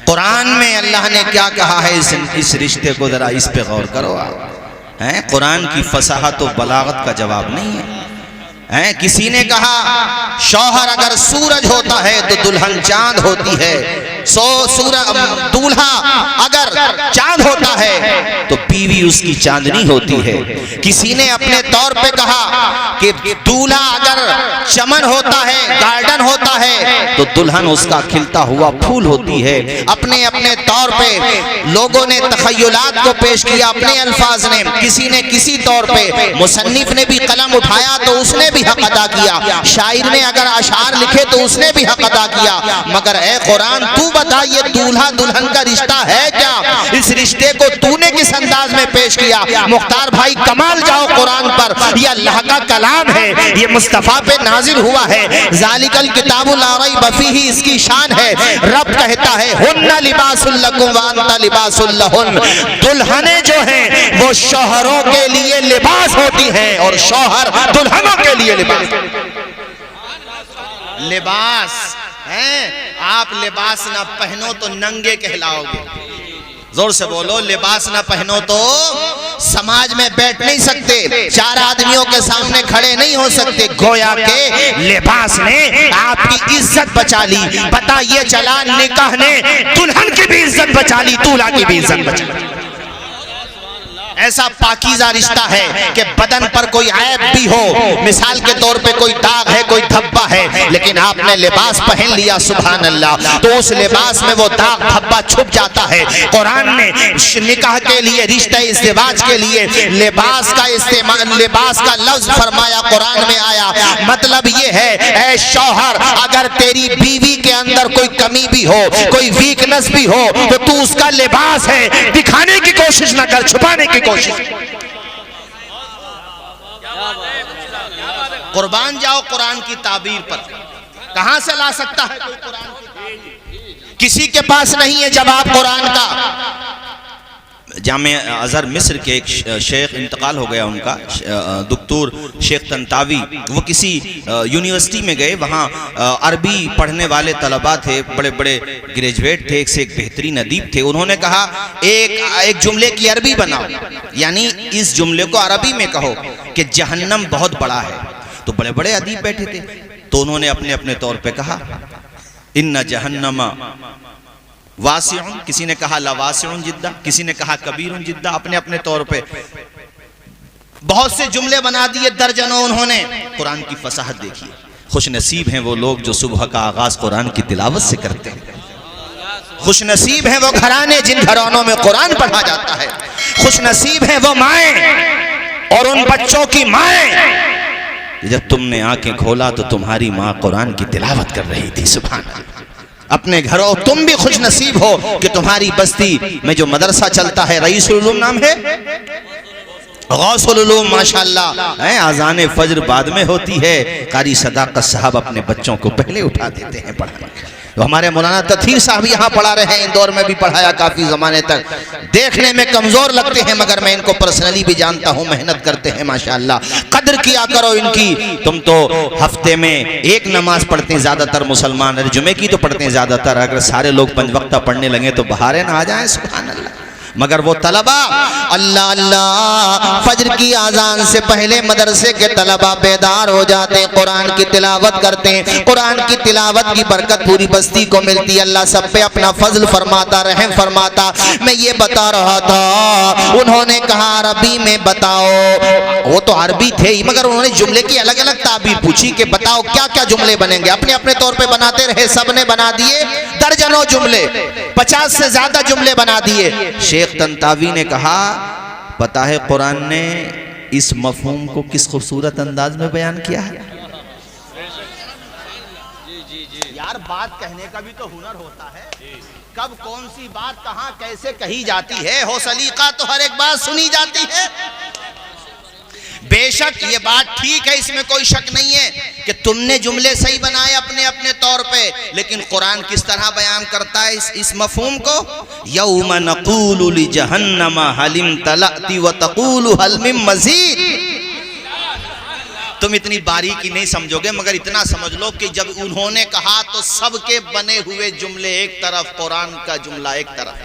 कुरान में अल्लाह ने क्या कहा है इस रिश्ते को, जरा इस पे गौर करो आप। हैं, कुरान की फसाहत और बलागत का जवाब नहीं है। हैं, किसी ने कहा शौहर अगर सूरज होता है तो दुल्हन चांद होती है, दूल्हा अगर चांद होता है तो बीवी उसकी चांदनी होती है। किसी ने अपने तौर पे कहा कि दूल्हा अगर चमन होता है, गार्डन होता है, तो दुल्हन उसका खिलता हुआ फूल होती है। अपने अपने तौर पे लोगों ने तखय्युलात को पेश किया अपने अल्फाज ने। किसी ने किसी तौर पे, मुसन्निफ ने भी कलम उठाया तो उसने भी हक अदा किया, शायर ने अगर अशार लिखे तो उसने भी हक अदा किया। मगर ए कुरान, तू बता ये दूल्हा दुल्हन का रिश्ता है क्या? इस रिश्ते को तूने किस अंदाज में पेश किया? मुख्तार भाई कमाल जाओ कुरान पर, ये अल्लाह का कलाम है, ये मुस्तफा पे नाजिल हुआ है। ज़ालिकल किताबुल ला रैब फीही, इसकी शान है। रब कहता है हुन्ना लिबासुल लकुम व अंता लिबासुल लहुन, दुल्हनें जो हैं वो शौहरों के लिए लिबास होती हैं और शौहर दुल्हनों के लिए लिबास हैं। आप लिबास ना पहनो तो नंगे कहलाओगे। जोर से बोलो, लिबास ना पहनो तो समाज में बैठ नहीं सकते, चार आदमियों के सामने खड़े नहीं हो सकते। गोया के लिबास ने आपकी इज्जत बचा ली। पता ये चला निकाह ने दुल्हन की भी इज्जत बचा ली, दूल्हा की भी इज्जत बचा ली। ऐसा पाकीज़ा रिश्ता है कि बदन पर कोई ऐब भी हो, मिसाल के तौर पे कोई दाग है, कोई धब्बा है, लेकिन आपने लिबास पहन लिया, सुभान अल्लाह, तो उस लिबास में वो दाग धब्बा छुप जाता है। कुरान ने निकाह के लिए, रिश्ते इज़्दिवाज के लिए लिबास का इस्तेमाल, लिबास का लफ्ज फरमाया कुरान में आया। मतलब ये है, ऐ शौहर, अगर तेरी बीवी के अंदर कोई कमी भी हो, कोई वीकनेस भी हो, तो तू उसका लिबास है, दिखाने की कोशिश ना कर, छुपाने की कोशिश। कुर्बान जाओ कुरान की ताबीर पर। कहां से ला सकता है कोई कुरान की? किसी के पास नहीं है जवाब कुरान का। जामे अजहर मिस्र के एक शेख इंतकाल हो गया उनका, दुक्तूर शेख तंतावी। वो किसी यूनिवर्सिटी में गए, वहाँ अरबी पढ़ने वाले तलबा थे, बड़े बड़े ग्रेजुएट थे, एक से एक बेहतरीन अदीब थे। उन्होंने कहा एक जुमले की अरबी बनाओ, यानी इस जुमले को अरबी में कहो कि जहन्नम बहुत बड़ा है। तो बड़े बड़े अदीब बैठे थे, तो उन्होंने अपने अपने तौर पे कहा इन्ना जहन्नमा वासिउन, किसी ने कहा लवासिउन जिद्दा, किसी ने कहा कबीरुन जिद्दा, अपने अपने तौर पे बहुत से जुमले बना दिए दर्जनों। उन्होंने कुरान की फसाहत देखी। खुश नसीब हैं वो लोग जो सुबह का आगाज कुरान की तिलावत से करते हैं। खुश नसीब हैं वो घराने जिन घरानों में कुरान पढ़ा जाता है। खुश नसीब हैं वो माएं और उन बच्चों की माएं जब तुमने आंखें खोला तो तुम्हारी माँ कुरान की तिलावत कर रही थी। सुभान अल्लाह। अपने घरों तुम भी खुश नसीब हो कि तुम्हारी बस्ती में जो मदरसा चलता है, रईसुल उलूम नाम है, गौसुल उलूम, माशाअल्लाह, आज़ान फज्र बाद में होती है। कारी सदाकत साहब अपने बच्चों को पहले उठा देते हैं पढ़ाने। तो हमारे मौलाना तथीर साहब यहाँ पढ़ा रहे हैं, इंदौर में भी पढ़ाया काफ़ी ज़माने तक। देखने में कमज़ोर लगते हैं मगर मैं इनको पर्सनली भी जानता हूँ, मेहनत करते हैं माशाअल्लाह। कदर किया करो इनकी। तुम तो हफ्ते में एक नमाज पढ़ते हैं ज़्यादातर मुसलमान, अरे जुमे की तो पढ़ते हैं ज़्यादातर। अगर सारे लोग 5 वक्ता पढ़ने लगे तो बहारें ना आ जाएँ, सुभान अल्लाह। मगर वो तलबा अल्लाह अल्लाह फजर की आज़ान से पहले मदरसे के तलबा बेदार हो जाते हैं, कुरान की तिलावत करते हैं। कुरान की तिलावत की बरकत पूरी बस्ती को मिलती है। अल्लाह सब पे अपना फजल फरमाता, रहम फरमाता। मैं ये बता रहा था, उन्होंने कहा अरबी में बताओ। वो तो अरबी थे ही मगर उन्होंने जुमले की अलग अलग ताबीर पूछी कि बताओ क्या क्या जुमले बनेंगे। अपने अपने तौर पे बनाते रहे, सब ने बना दिए दर्जनों जुमले, 50 से ज्यादा जुमले बना दिए। शेख तंतावी ने कहा पता है कुरान ने इस मफहूम को किस खूबसूरत अंदाज में बयान किया है। यार बात कहने का भी तो हुनर होता है, कब कौन सी बात कहां कैसे कही जाती है। हो सलीका तो हर एक बात सुनी जाती है। बेशक ये बात ठीक है, इसमें कोई शक नहीं है कि तुमने जुमले सही बनाए अपने अपने तौर पे, लेकिन कुरान किस तरह बयान करता है इस मफहूम को। यौम नक़ूलु लिजहन्नम हलिम तलअति व तक़ूलु हल मिन मज़ीद। तुम इतनी बारीकी नहीं समझोगे, मगर इतना समझ लो कि जब उन्होंने कहा तो सबके बने हुए जुमले एक तरफ, कुरान का जुमला एक तरफ,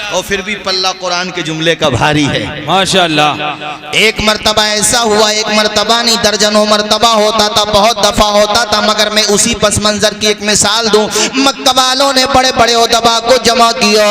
और फिर भी पल्ला कुरान के जुमले का भारी है। माशाअल्लाह। एक मर्तबा ऐसा हुआ, एक मर्तबा नहीं दर्जनों मर्तबा होता था, बहुत दफा होता था, मगर मैं उसी पस मंजर की एक मिसाल दूं। मक्का वालों ने बड़े बड़े उदबा को जमा किया,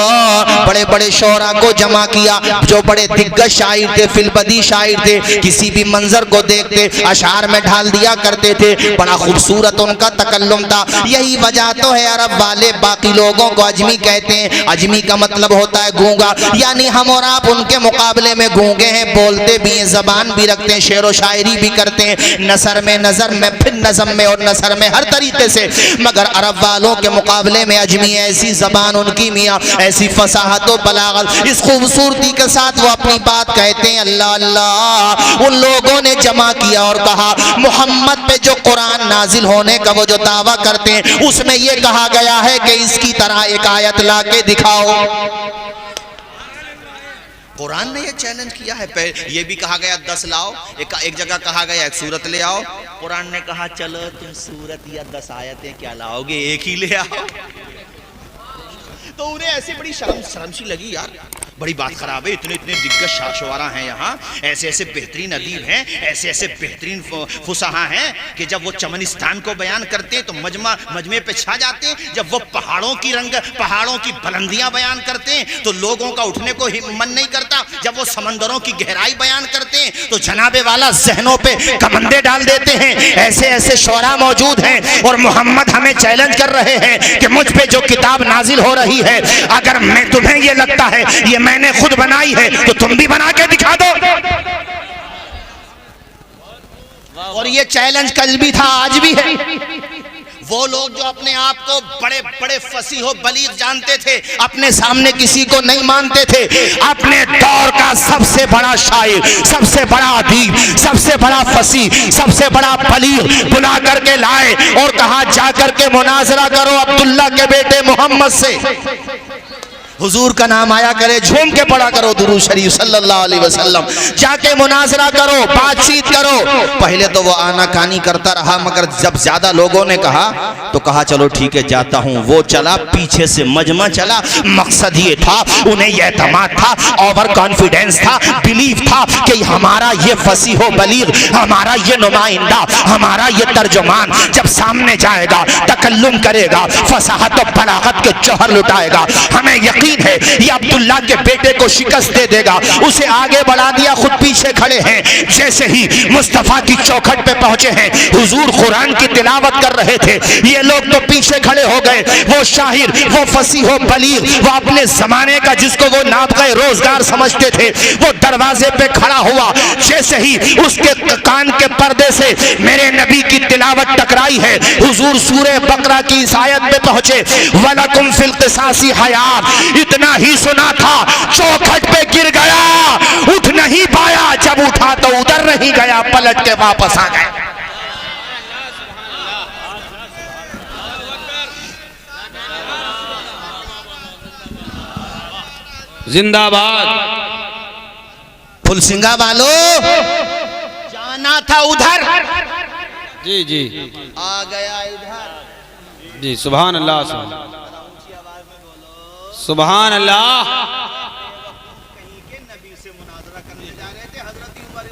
बड़े बड़े शोरा को जमा किया, जो बड़े दिग्गज शायर थे, फिलबदी शायर थे, किसी भी मंजर को देखते अशार में ढाल दिया करते थे। बड़ा खूबसूरत उनका तकल्लुम था। यही वजह तो है अरब वाले बाकी लोगों को अजमी कहते हैं। अजमी का मतलब होता है गूंगा, यानी हम और आप उनके मुकाबले में गूंगे हैं, बोलते भी हैं, जबान भी रखते हैं, शेर व शायरी भी करते हैं, नसर में फिर नज़म में और नसर में, हर तरीके से। मगर अरब वालों के मुकाबले में अजमी ऐसी जबान उनकी मियाँ, ऐसी फसाहत व बलागत, इस खूबसूरती के साथ वो अपनी बात कहते हैं। अल्लाह अल्लाह। उन लोगों ने जमा किया और कहा मोहम्मद पे जो कुरान नाजिल होने का वो जो दावा करते हैं, उसमें ये कहा गया है कि इसकी तरह एक आयत ला के दिखाओ। कुरान ने ये चैलेंज किया है। ये भी कहा गया 10 लाओ, एक जगह कहा गया 1 सूरत ले आओ। कुरान ने कहा चलो तुम सूरत या 10 आयतें क्या लाओगे, एक ही ले आओ। तो उन्हें ऐसी बड़ी शर्म सी लगी, यार बड़ी बात खराब है, इतने इतने दिग्गज शाशवारा हैं यहाँ, ऐसे ऐसे बेहतरीन अदीब हैं, ऐसे ऐसे बेहतरीन फुसहा हैं कि जब वो चमनिस्तान को बयान करते हैं तो मजमे पे छा जाते हैं। जब वो पहाड़ों की बुलंदियां बयान करते हैं तो लोगों का उठने को मन नहीं करता। जब वो समंदरों की गहराई बयान करते हैं तो जनाबे वाला जहनों पे कमंदे डाल देते हैं। ऐसे ऐसे शोरा मौजूद हैं और मोहम्मद हमें चैलेंज कर रहे हैं कि मुझ पे जो किताब नाजिल हो रही है, अगर मैं तुम्हें ये लगता है ये मैंने खुद बनाई है तो तुम भी बना के दिखा दो। और ये चैलेंज कल भी था, आज भी है। वो लोग जो अपने आप को बड़े बड़े फसीह व बलीग जानते थे, अपने सामने किसी को नहीं मानते थे, अपने दौर का सबसे बड़ा शायर, सबसे बड़ा अदीब, सबसे बड़ा फसीह, सबसे बड़ा बलीग बुला करके लाए और कहा जा करके मुनाजरा करो अब्दुल्ला के बेटे मोहम्मद से। हुजूर का नाम आया करे, झूम के पढ़ा करो दुरूद शरीफ सल्लल्लाहु अलैहि वसल्लम, जाके मुनाजरा करो, बातचीत करो। पहले तो वो आनाकानी करता रहा, मगर जब ज्यादा लोगों ने कहा तो कहा चलो ठीक है जाता हूँ। वो चला, पीछे से मजमा चला। मकसद ये था, उन्हें यह एतमाद था, ओवर कॉन्फिडेंस था, बिलीव था कि हमारा ये फसीह बलीग, हमारा ये नुमाइंदा, हमारा ये तर्जुमान जब सामने जाएगा, तकल्लुम करेगा, फसाहत और बलागत के जौहर लुटाएगा, हमें यकीन है ये अब्दुल्ला के बेटे को शिकस्त दे देगा। उसे आगे बढ़ा दिया, खुद पीछे खड़े हैं। जैसे ही मुस्तफा की चौखट पे पहुंचे हैं, हुजूर कुरान की तिलावत कर रहे थे, ये लोग तो पीछे खड़े हो गए। वो शाहिर, वो फसीह व बलीग, वो अपने जमाने का जिसको वो नाबग़े रोजगार समझते थे, वो दरवाजे पे खड़ा हुआ। जैसे ही उसके कान के पर्दे से मेरे नबी की तिलावत टकराई है, हुजूर सूरह बकरा की इस आयत पे पहुंचे, वलकुम फिल क़िसासी हयात। इतना ही सुना था, चौखट पे गिर गया, उठ नहीं पाया, जब उठा तो उधर नहीं गया, पलट के वापस आ गया। जिंदाबाद। फुलसिंगा वालों, जाना था उधर, जी जी आ गया इधर। जी सुभान अल्लाह, सुभान अल्लाह। कहीं के नबी से मुनाजरा करने जा रहे थे, हजरत उमर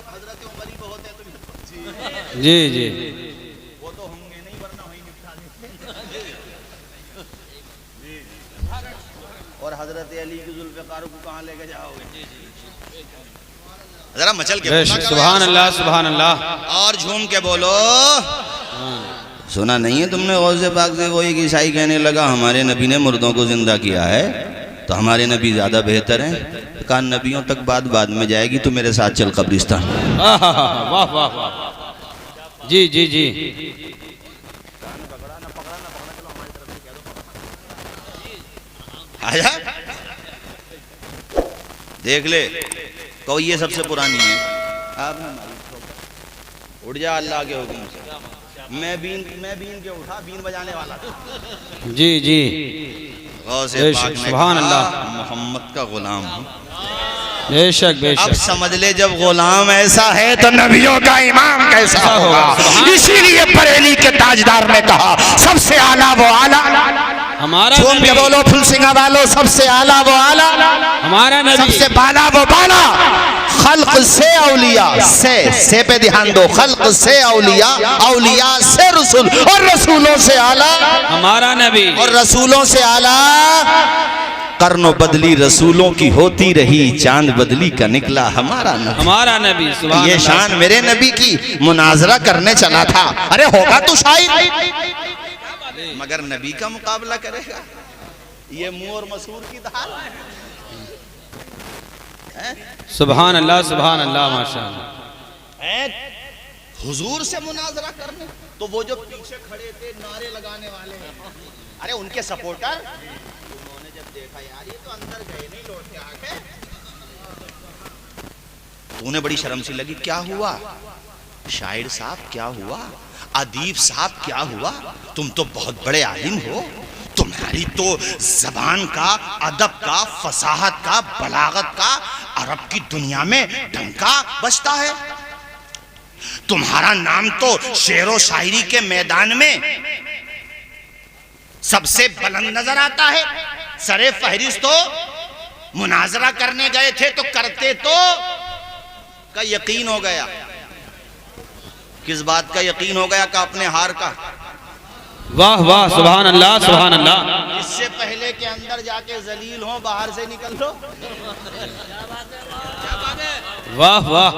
ही बहुत है तुम। जी जी वो तो होंगे नहीं, वरना वही निपटा देते। और हजरत अली की जुल्फ़िकार को कहाँ लेके जाओगे? जरा मचल के सुभान अल्लाह, सुभान अल्लाह। और झूम के बोलो। सुना नहीं है तुमने? गौसे पाक से वो एक ईसाई कहने लगा हमारे नबी ने मुर्दों को जिंदा किया है, तो हमारे नबी ज्यादा बेहतर हैं। कहा नबियों तक बात बाद में जाएगी, तो मेरे साथ चल कब्रिस्तान। वाह वाह वाह। जी जी जी आजा देख ले, कहो ये सबसे पुरानी है। आपने उठ जा अल्लाह के हुक्म से। मैं बीन के उठा, बीन बजाने वाला। जी जी सुभान अल्लाह। मोहम्मद का गुलाम हूँ। बेशक अब बेशक। समझ ले जब गुलाम ऐसा है तो नबियों का इमाम कैसा होगा। इसीलिए बरेली के ताजदार ने कहा सबसे आला वो आला। हमारा झूम नबी, के बोलो फुलसिंगा वालों, सबसे आला वो आला, हमारा नबी, सबसे बाला वो बाला। खल्क से औलिया, से पे ध्यान दो, खल्क से औलिया, औलिया से रसूल, और रसूलों से आला हमारा नबी, और रसूलों से आला। कर्नो बदली रसूलों की होती रही, चांद बदली का निकला हमारा नबी। हमारा नबी। सुभान ये अल्लाह। शान मेरे नबी की मुनाजरा करने चला था। अरे होगा तो शायद, मगर नबी का मुकाबला करेगा। ये मुंह और मसूर की दाल। सुभान अल्लाह सुभान अल्लाह माशाअल्लाह। हुजूर से मुनाजरा करने, तो वो जो पीछे खड़े थे नारे लगाने वाले, अरे उनके सपोर्टर, उन्होंने जब देखा यार ये तो अंदर गए नहीं, लौट के आ गए। तूने बड़ी शर्म सी लगी। क्या हुआ शायर साहब, क्या हुआ अदीब साहब, क्या हुआ? तुम तो बहुत बड़े आलिम हो, तुम्हारी तो जबान का, अदब का, फसाहत का, बलागत का अरब की दुनिया में डंका बजता है। तुम्हारा नाम तो शेरो शायरी के मैदान में सबसे बुलंद नजर आता है। सरे फहरिस्त तो मुनाजरा करने गए थे तो करते तो का यकीन हो गया। किस बात का यकीन हो गया? का अपने हार का। वाह वाह सुभान अल्लाह सुभान अल्लाह। इससे पहले के अंदर जाके जलील हो, बाहर से निकल लो। वाह वाह।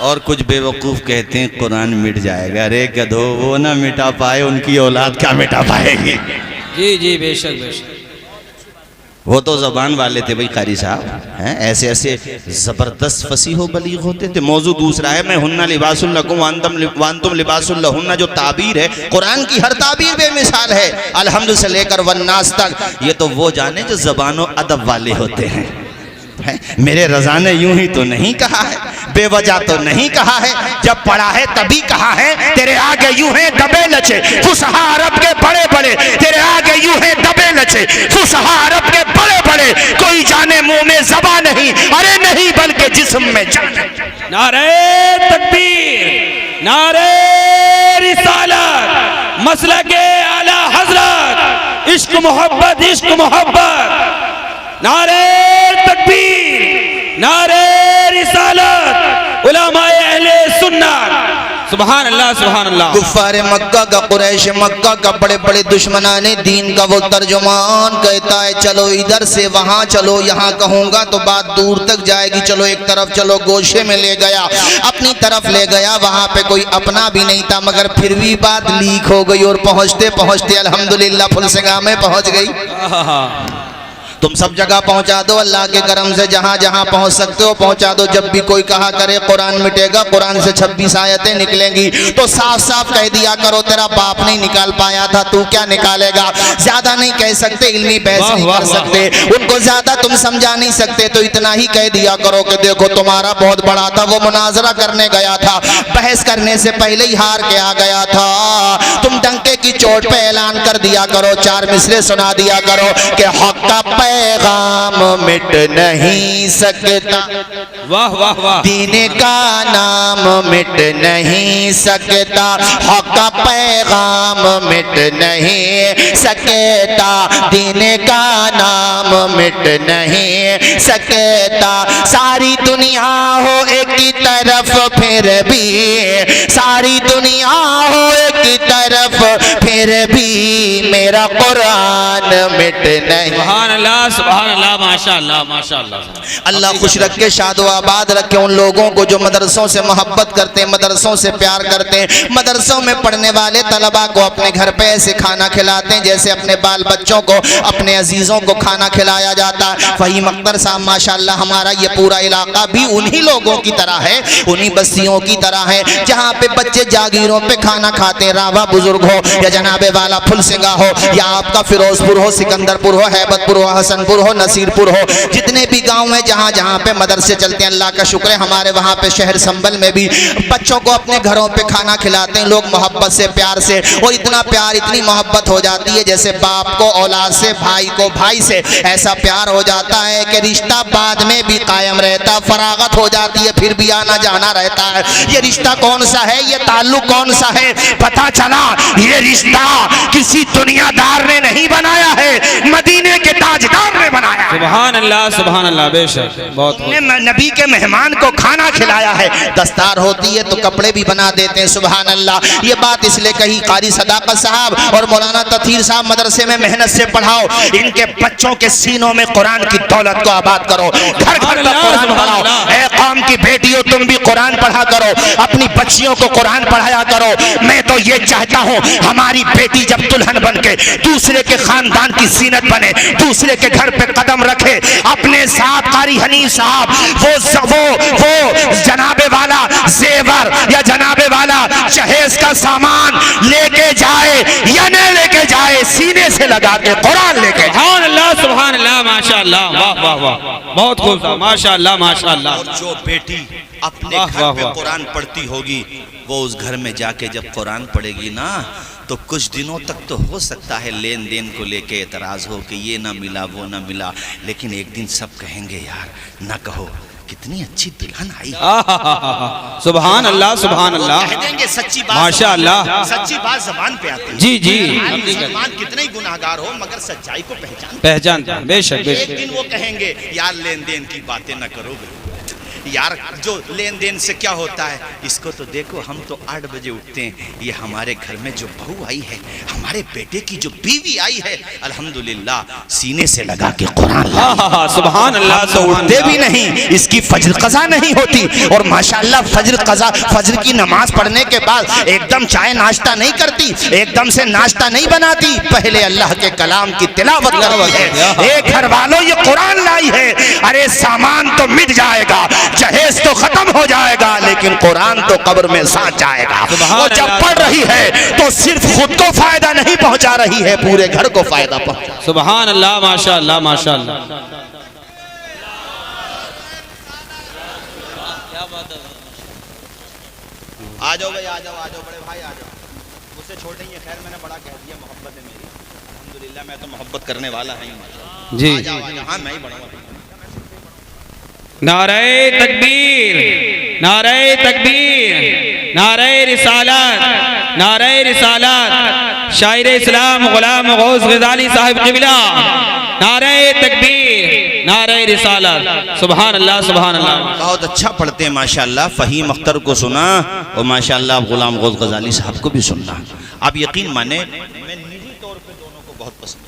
और कुछ बेवकूफ कहते हैं कुरान मिट जाएगा। अरे गधो, वो ना मिटा पाए, उनकी औलाद क्या मिटा पाएगी? जी जी बेशक बेशक। वो तो जबान वाले थे भाई कारी साहब, हैं ऐसे ऐसे जबरदस्त फसीह बलीग होते थे। मौजू दूसरा है, मैं हुन्ना लिबासुल लकुम वांतुम लिबासुल लहुन्ना, जो ताबीर है कुरान की, हर ताबीर बेमिसाल है। अलहम्दु से लेकर वन्नास तक, ये तो वो जाने जो जबानो अदब वाले होते हैं। मेरे रजा ने यूं ही तो नहीं कहा है, बेवजह तो नहीं कहा है, जब पढ़ा है तभी कहा है। तेरे आगे यूं है दबे लचे फुसहा अरब के बड़े बड़े, तेरे आगे यूं है दबे लचे फुसहा अरब के बड़े बड़े। कोई जाने मुंह में ज़बान नहीं, अरे नहीं बल्कि जिस्म में जान। नारे तकबीर, नारे रिसालत, मसलके आला हजरत, इश्क मोहब्बत, इश्क मोहब्बत। नारे तकबीर, नारे रिसालत, उलमाए अहले सुन्नत। सुभान अल्लाह सुभान अल्लाह। कुफ्फारे मक्का का, कुरैश मक्का का, बड़े बड़े दुश्मनाने दीन का वो तर्जुमान कहता है चलो इधर से वहां चलो, यहाँ कहूंगा तो बात दूर तक जाएगी, चलो एक तरफ चलो। गोशे में ले गया, अपनी तरफ ले गया, वहां पे कोई अपना भी नहीं था, मगर फिर भी बात लीक हो गई और पहुंचते पहुंचते अल्हम्दुलिल्लाह फुलसिंगा में पहुंच गई। तुम सब जगह पहुंचा दो अल्लाह के करम से, जहां जहां पहुंच सकते हो पहुंचा दो। जब भी कोई कहा करे कुरान मिटेगा, कुरान से 26 आयतें निकलेंगी, तो साफ साफ कह दिया करो तेरा बाप नहीं निकाल पाया था, तू क्या निकालेगा। ज्यादा नहीं कह सकते, इल्मी बहस नहीं कर सकते, उनको ज्यादा तुम समझा नहीं सकते, तो इतना ही कह दिया करो कि देखो तुम्हारा बहुत बड़ा था, वो मुनाजरा करने गया था, बहस करने से पहले ही हार के आ गया था। तुम डंके की चोट पे ऐलान कर दिया करो, 4 मिसरे सुना दिया करो कि हक का पैगाम मिट नहीं सकता, वाह वाह वाह। दीन का नाम मिट नहीं सकता, हक का पैगाम मिट नहीं सकता, दीन का नाम मिट नहीं सकता। सारी दुनिया हो एक की तरफ फिर भी, सारी दुनिया हो एक की तरफ फिर भी, मेरा कुरान मिट नहीं। सुभान अल्लाह सुभान अल्लाह माशाअल्लाह माशाअल्लाह। अल्लाह खुश रखे, शादो आबाद रखे उन लोगों को जो मदरसों से मोहब्बत करते हैं, मदरसों से प्यार करते हैं, मदरसों में पढ़ने वाले तलबा को अपने घर पे ऐसे खाना खिलाते हैं जैसे अपने बाल बच्चों को, अपने अजीज़ों को खाना खिलाया जाता है। फ़हीम अख्तर साहब माशाअल्लाह, हमारा ये पूरा इलाका भी उन्हीं लोगों की तरह है, उन्हीं बस्तियों की तरह है जहाँ पे बच्चे जागीरों पे खाना खाते आपके रावा बुजुर्ग हो या जनाबे वाला फुलसिंगा हो या आपका फिरोजपुर हो, सिकंदरपुर हो, हैबतपुर हो, हसनपुर हो, नसीरपुर हो, जितने भी गांव हैं जहां जहां पे मदरसे चलते हैं, अल्लाह का शुक्र है हमारे वहां पे शहर संभल में भी बच्चों को अपने घरों पे खाना खिलाते हैं लोग मोहब्बत से, प्यार से। और इतना प्यार, इतनी मोहब्बत हो जाती है जैसे बाप को औलाद से, भाई को भाई से, ऐसा प्यार हो जाता है कि रिश्ता बाद में भी कायम रहता, फरागत हो जाती है फिर भी आना जाना रहता है। ये रिश्ता कौन सा है, ये ताल्लुक कौन सा है? पता चला ये रिश्ता किसी दुनियादार ने नहीं बनाया है, मदीने के ताजदार ने बनाया है। सुभान अल्लाह, बेशक बहुत नबी के मेहमान को खाना खिलाया है, दस्तार होती है तो कपड़े भी बना देते हैं। सुभान अल्लाह। ये बात इसलिए कही, कारी सदाकत साहब और मौलाना तथीर साहब मदरसे में मेहनत से पढ़ाओ, इनके बच्चों के सीनों में कुरान की दौलत को आबाद करो, घर घर तक कुरान पढ़ाओ। ऐ कौम की बेटियों, तुम भी कुरान पढ़ा करो, अपनी बच्चियों को कुरान पढ़ाया करो। मैं तो ये चाहता हूँ हमारी बेटी जब दुल्हन बन के दूसरे के खानदान की जीनत बने, दूसरे के घर पे कदम रखे, अपने साथ कारी हनीफ साहब वो जनाबे वाला जेवर या जनाबे वाला जहेज का सामान लेके जाए या न लेके जाए, सीने से लगा के कुरान लेके जाए। सुभान अल्लाह, माशाअल्लाह, वाह वाह वाह, बहुत खूब, माशाअल्लाह माशाअल्लाह। और जो बेटी अपने घर पे कुरान पढ़ती होगी, वो उस घर में जाके जब कुरान पढ़ेगी ना, तो कुछ दिनों तक तो हो सकता है लेन देन को लेके एतराज हो कि ये ना मिला वो ना मिला, लेकिन एक दिन सब कहेंगे यार ना कहो कितनी अच्छी दुल्हन आई। सुभान अल्लाह, सुभान अल्लाह, कह देंगे सच्ची बात, माशाअल्लाह, सच्ची बात जबान पे आती है। जी जी, मुसलमान कितने ही गुनाहगार हो मगर सच्चाई को पहचानता, बेशक एक दिन वो कहेंगे यार लेन देन की बातें ना करोगे यार, जो लेन देन से क्या होता है, इसको तो देखो हम तो 8 बजे उठते हैं, ये हमारे घर में जो बहू आई है, हमारे बेटे की जो बीवी आई है, अल्हम्दुलिल्लाह सीने से लगा के कुरान, सुभान अल्लाह, तो उठते भी नहीं, इसकी फज्र कज़ा नहीं होती। और माशाअल्लाह फज्र की नमाज पढ़ने के बाद एकदम चाय नाश्ता नहीं करती, एकदम से नाश्ता नहीं बनाती, पहले अल्लाह के कलाम की तिलावत करती है। एक घर वालों ये कुरान लाई है, अरे सामान तो मिट जाएगा, जहेज तो खत्म हो जाएगा, लेकिन कुरान तो कब्र में साथ जाएगा। और जब पढ़ रही है तो सिर्फ खुद को फायदा नहीं पहुंचा रही है, पूरे घर को फायदा पहुंचा। सुभान अल्लाह, माशाअल्लाह माशाअल्लाह। आ जाओ भाई, आ जाओ बड़े भाई, आ जाओ, मुझसे छोटे ही है, खैर मैंने बड़ा कह दिया, मोहब्बत है मेरी, अल्हम्दुलिल्लाह, मैं तो मोहब्बत करने वाला है जी। हाँ मैं ही बड़ा नारे तकबीर, नारे तकबीर, नारे रिसालत, नारे रिसालत, शायर इस्लाम गुलाम गौस गजाली साहिब क़िबला, नारे तकबीर, नारे रिसालत। सुभान अल्लाह, सुभान अल्लाह। बहुत अच्छा पढ़ते हैं माशाअल्लाह। फ़हीम अख्तर को सुना और माशाअल्लाह गुलाम गौस गजाली साहब को भी सुनना। आप यकीन माने मैं निजी तौर पे दोनों को बहुत पसंद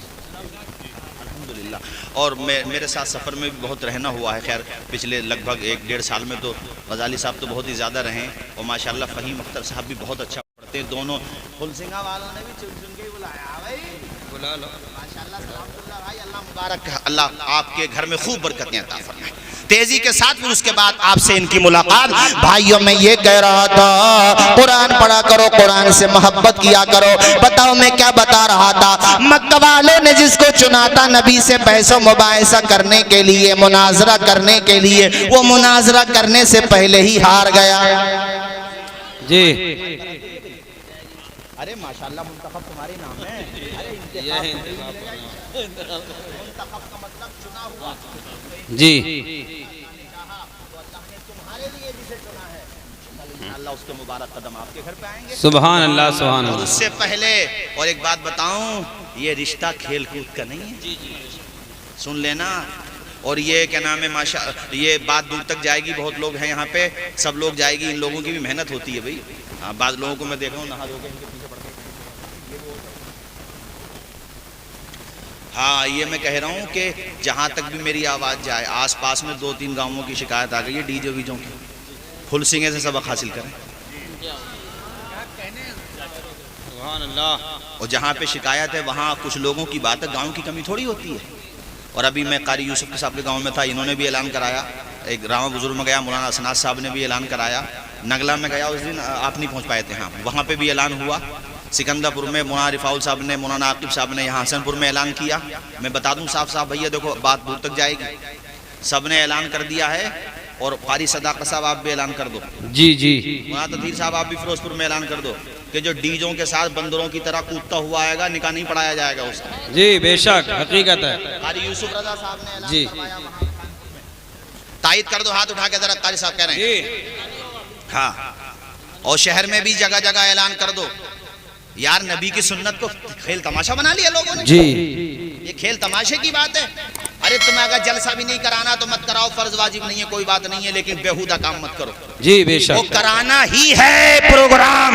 अल्हम्दुलिल्लाह, और मेरे साथ सफ़र में भी बहुत रहना हुआ है। खैर पिछले लगभग 1-1.5 साल में तो गजाली साहब तो बहुत ही ज़्यादा रहे, और माशाअल्लाह फ़हीम अख्तर साहब भी बहुत अच्छा पढ़ते हैं। दोनों फुलसिंगा वालों ने भी चुन चुन के बुलाया भाई, बुला लो माशाअल्लाह, सलामुल्लाह भाई, अल्लाह मुबारक, अल्लाह आपके घर में खूब बरकतें अता फरमाए। तेजी के साथ फिर उसके बाद आपसे इनकी मुलाकात। भाइयों मैं ये कह रहा था कुरान पढ़ा करो, कुरान से मोहब्बत किया करो। बताओ मैं क्या बता रहा था, मक्का वालों ने जिसको चुना था नबी से बहसो मुबाहिसा करने के लिए, मुनाजरा करने के लिए, वो मुनाजरा करने से पहले ही हार गया जी। अरे माशाअल्लाह मुंतखब तुम्हारे नाम है, अरे मुंतखब का मतलब चुना हुआ जी। अल्लाह उसके मुबारक कदम आपके घर पे आएंगे। सुभान अल्लाह, सुभान और अल्लाह। उससे पहले और एक बात बताऊं, ये रिश्ता खेल कूद का नहीं है, सुन लेना। और ये क्या नाम है माशा, ये बात दूर तक जाएगी, बहुत लोग हैं यहाँ पे, सब लोग जाएगी, इन लोगों की भी मेहनत होती है भाई। हाँ बाद लोगों को मैं देखा हूँ नहा धो के इनके पीछे पड़ते। हाँ ये मैं कह रहा हूँ कि जहाँ तक भी मेरी आवाज़ जाए, आसपास में 2-3 गांवों की शिकायत आ गई है डीजे वीजों की, फुल सिंगे से सबक हासिल करें। सुभान अल्लाह। और जहाँ पे शिकायत है वहाँ कुछ लोगों की बात है, गाँव की कमी थोड़ी होती है। और अभी मैं कारी यूसुफ के साहब के गांव में था, इन्होंने भी ऐलान कराया। एक रामा बुजुर्ग में गया, मौलाना असनाद साहब ने भी ऐलान कराया। नगला में गया उस दिन, आप नहीं पहुंच पाए थे, हाँ वहाँ पे भी ऐलान हुआ सिकंदरपुर में मौलाना रिफाउल साहब ने, मौलाना आकिब साहब ने यहाँ हसनपुर में ऐलान किया। मैं बता दूं साफ साफ भैया, देखो बात दूर तक जाएगी। सब ने ऐलान कर दिया है और कारी सदाकत साहब आप भी ऐलान कर दो। जी जी। मौलाना तदहीर साहब आप भी फिरोजपुर में ऐलान कर दो कि जो डीजों के साथ बंदरों की तरह कूदता हुआ आएगा, निकाह नहीं पढ़ाया जाएगा उसका। जी बेशक, हकीकत है। कारी यूसुफ रजा साहब ने ऐलान जी। करवाया। तायद कर दो, हाथ उठा के जरा, कारी साहब कह रहे हैं। हाँ, और शहर में भी जगह जगह ऐलान कर दो। यार नबी की सुन्नत को खेल तमाशा बना लिया लोगों ने। जी। ये खेल तमाशे की बात है। अरे तुम्हें अगर जलसा भी नहीं कराना तो मत कराओ, फर्ज वाजिब नहीं है, कोई बात नहीं है, लेकिन बेहुदा काम मत करो। जी वो बेशक। कराना ही है प्रोग्राम,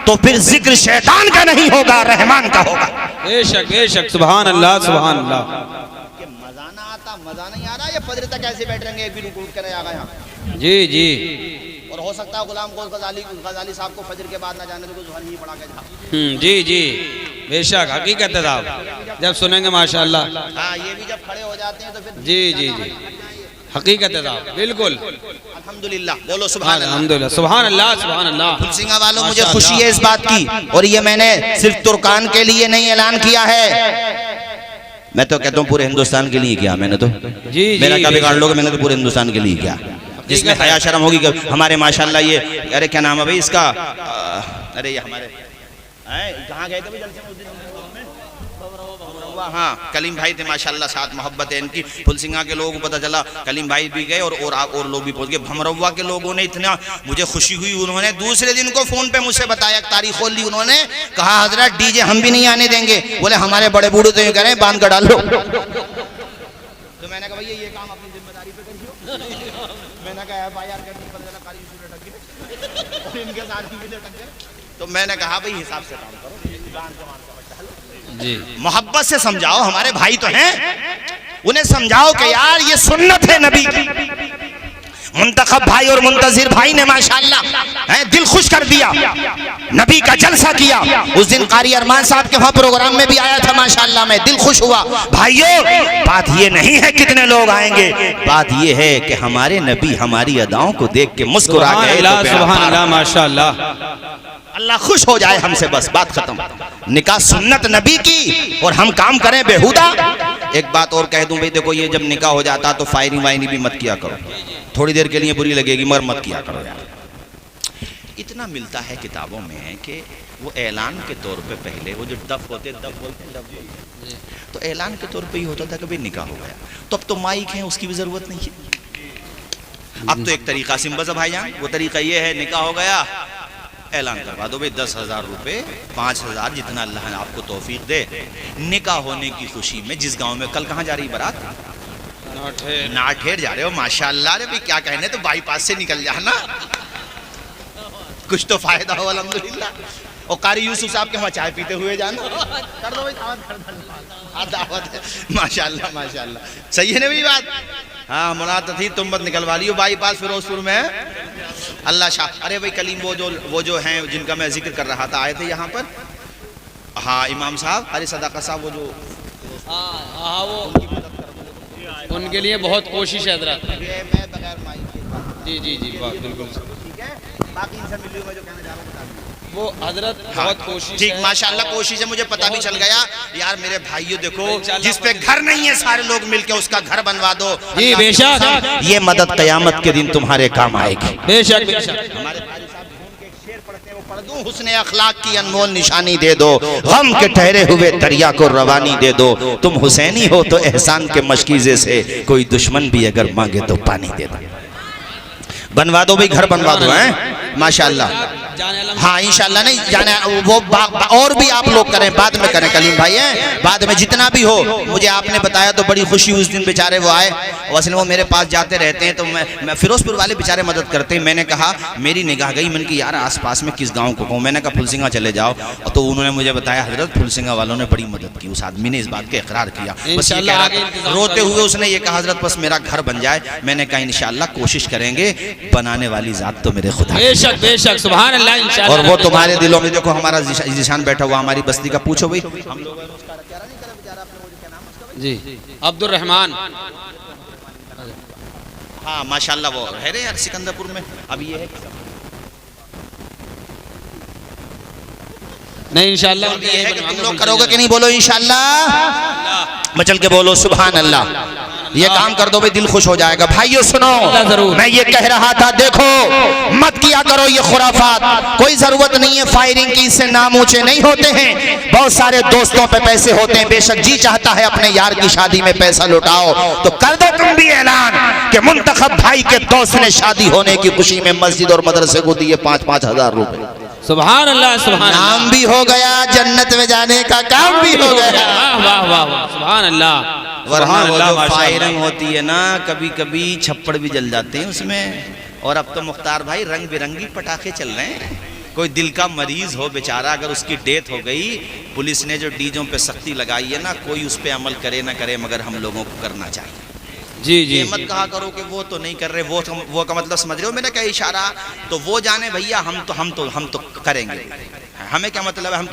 तो फिर जिक्र शैतान का नहीं होगा, रहमान का होगा। बेशक बेशक, सुभान अल्लाह सुभान अल्लाह। कि मजा ना आता, मजा नहीं आ रहा, ये फजर तक ऐसे बैठ रहेंगे, एक भी रुक उठ कर आ गए यहाँ। जी जी। और हो सकता है गुलाम गौस गजाली साहब को फजर के बाद ना जाने को जुहर ही पड़ा के जा। जी जी बेशक, हकीकत है साहब, जब सुनेंगे माशाअल्लाह। हाँ, ये भी जब खड़े हो जाते हैं तो फिर जी जी जी, हकीकत है साहब, बिल्कुल। अल्हम्दुलिल्लाह, बोलो सुभान अल्लाह। अल्हम्दुलिल्लाह, सुभान अल्लाह सुभान अल्लाह। फुलसिंगा वालों, मुझे खुशी है इस बात की, और ये मैंने सिर्फ तुर्कान के लिए नहीं ऐलान किया है, मैं तो कहता हूँ पूरे हिंदुस्तान के लिए किया मैंने तो। जी मेरा जी क्या बिगाड़ लोगे, मैंने तो पूरे हिंदुस्तान के लिए किया। जिसमें हया शर्म होगी कि हमारे माशाल्लाह ये, अरे क्या नाम है भाई इसका, अरे ये हमारे कहाँ गए थे भाई जलसे में उस दिन? हाँ, कलीम भाई थे माशाल्लाह, साथ मोहब्बत है इनकी। फुलसिंगा के लोगों को पता चला, कलीम भाई भी गए और लोग भी पहुंच गए। भमरवा के लोगों ने, इतना मुझे खुशी हुई, उन्होंने दूसरे दिन को फोन पे मुझसे बताया, तारीख खोल ली उन्होंने, कहा हजरत डीजे हम भी नहीं आने देंगे। बोले हमारे बड़े बूढ़े तो ये कह रहे हैं बांध कर डाल लो। तो मैंने कहा भैया ये काम अपनी जिम्मेदारी पे करिए। मैंने कहा FIR करनी पड़ जाना, कारी यूसुफ लटक गए और इनके साथ भी लटक गए। तो मैंने कहा भाई हिसाब से काम करो, जी। मोहब्बत से समझाओ, हमारे भाई तो हैं, उन्हें समझाओ कि यार ये सुन्नत है नबी की। मुंतखब भाई और मुंतजिर भाई ने माशाल्लाह दिल खुश कर दिया, नबी का जलसा किया। उस दिन कारी अरमान साहब के वहां प्रोग्राम में भी आया था माशाल्लाह, मैं दिल खुश हुआ। भाइयों, बात ये नहीं है कितने लोग आएंगे, बात ये है कि हमारे नबी हमारी अदाओं को देख के मुस्कुरा गए तो सुभान अल्लाह माशाल्लाह, अल्लाह खुश हो जाए हमसे, बस बात खत्म। निकाह सुन्नत नबी की और हम काम करें बेहुदा। एक बात और कह दूं भाई, देखो ये जब निकाह हो जाता तो फायरिंग वायरिंग भी मत किया करो, थोड़ी देर के लिए बुरी लगेगी मगर मत किया करो यार। इतना मिलता है किताबों में कि वो ऐलान के तौर पे पहले वो जो डफ होते, डफ बोलते हैं, डफ बोलते, तो ऐलान के तौर पे ही होता था कि भाई निकाह हो गया, तो अब तो माइक है उसकी भी जरूरत नहीं है। अब तो एक तरीका सिंपल सा भाईजान, वो तरीका ये है, निकाह हो गया ऐलान करवा दो भाई, 10,000 रुपए, 5,000, जितना अल्लाह ने आपको तौफीक दे। निकाह होने की खुशी में जिस गांव में, कल कहाँ जा रही बारात? नाठेर जा रहे हो, माशाल्लाह। अरे भाई क्या कहने, तो बाईपास से निकल जाना, कुछ तो फायदा हो अल्हम्दुलिल्लाह। और कारी यूसुफ साहब के वहाँ चाय पीते हुए जाना, कर दो भाई दावत, कर दो दावत है, माशाल्लाह माशाल्लाह, सही है ना भाई बात। हाँ, मुनाद थी, तुम मत निकलवा लियो, बाईपास फिरोजपुर में अल्लाह शाह। अरे भाई कलीम वो जो हैं जिनका मैं जिक्र कर रहा था, आए थे यहाँ पर। हाँ, इमाम साहब, अरे सदाकत साहब, वो जो वो उनके लिए बहुत कोशिश है हजरत। मैं बगैर माइक जी जी जी, बिल्कुल ठीक है। बाकी इनसे मिलियो, मैं जो कहना चाह रहा हूँ वो हजरत बहुत कोशिश ठीक, है। माशाल्लाह कोशिश है, मुझे पता भी चल गया। यार मेरे भाइयों देखो, जिस पे घर नहीं है सारे लोग मिलके उसका घर बनवा दो। जी बेशक, ये मदद कयामत के दिन तुम्हारे काम आएगी। बेशक बेशक। हमारे कारी साहब घूम के एक शेर पढ़ते हैं, वो पढ़ दूं, हुस्ने अखलाक की अनमोल निशानी दे दो, गम के ठहरे हुए दरिया को रवानी दे दो। तुम हुसैनी हो तो एहसान के मशकीजे से कोई दुश्मन भी अगर मांगे तो पानी दे दो। बनवा दो भाई, घर बनवा दो, हैं माशाल्लाह। हाँ इंशाल्लाह, नहीं जाने वो और भी आप लोग करें, बाद में करें कलीम भाई, हैं बाद में जितना भी हो। मुझे आपने बताया तो बड़ी खुशी, उस दिन बेचारे वो आए, असल वो मेरे पास जाते रहते हैं, तो मैं फिरोजपुर वाले बेचारे मदद करते हैं। मैंने कहा मेरी निगाह गई, मैंने कहा यार आसपास में किस गाँव को कहूँ, मैंने कहा फुलसिंगा चले जाओ, तो उन्होंने मुझे बताया हजरत फुलसिंगा वालों ने बड़ी मदद की। उस आदमी ने इस बात का इकरार किया, बस रोते हुए उसने ये कहा हजरत बस मेरा घर बन जाए। मैंने कहा इंशाल्लाह कोशिश करेंगे, बनाने वाली जात तो मेरे खुदा। बेशक बेशक, सुभान अल्लाह इंशाल्लाह। और वो तुम्हारे दिलों में, देखो हमारा जिशान बैठा हुआ हमारी बस्ती का, पूछो भाई हम लोग जी, अब्दुल रहमान। हाँ माशाल्लाह, वो है रे यार सिकंदरपुर में। अब ये है नहीं इंशाल्लाह ये है कि तुम लोग करोगे कि नहीं, बोलो इंशाल्लाह। बचल के बोलो सुभान अल्लाह। ये काम कर दो भाई, दिल खुश हो जाएगा। भाइयों सुनो, जरूर। मैं ये कह रहा था, देखो मत किया करो ये खुराफात, कोई जरूरत नहीं है फायरिंग की, इससे नाम ऊंचे नहीं होते हैं। बहुत सारे दोस्तों पे पैसे होते हैं, बेशक जी चाहता है अपने यार की शादी में पैसा लुटाओ, तो कर दो तुम भी ऐलान कि मुंतखब भाई के दोस्त ने शादी होने की खुशी में मस्जिद और मदरसे को दिए 5-5 हजार रुपए। सुभान अल्लाह, सुभान अल्लाह। नाम भी हो गया, जन्नत में जाने का काम भी हो गया। वाह वाह वाह, सुभान अल्लाह। वरना वो जो माशाअल्लाह। फायरिंग होती है ना, कभी कभी छप्पड़ भी जल जाते हैं उसमें। और अब तो मुख्तार भाई रंग बिरंगी पटाखे चल रहे हैं। कोई दिल का मरीज हो बेचारा, अगर उसकी डेथ हो गई, पुलिस ने जो डीजों पे सख्ती लगाई है ना, कोई उस पर अमल करे ना करे, मगर हम लोगों को करना चाहिए। जी जी ये मत कहा करो कि वो तो नहीं कर रहे, वो का मतलब समझ रहे हो मेरा क्या इशारा, तो वो जाने भैया, हम तो करेंगे। हमें क्या मतलब है, हम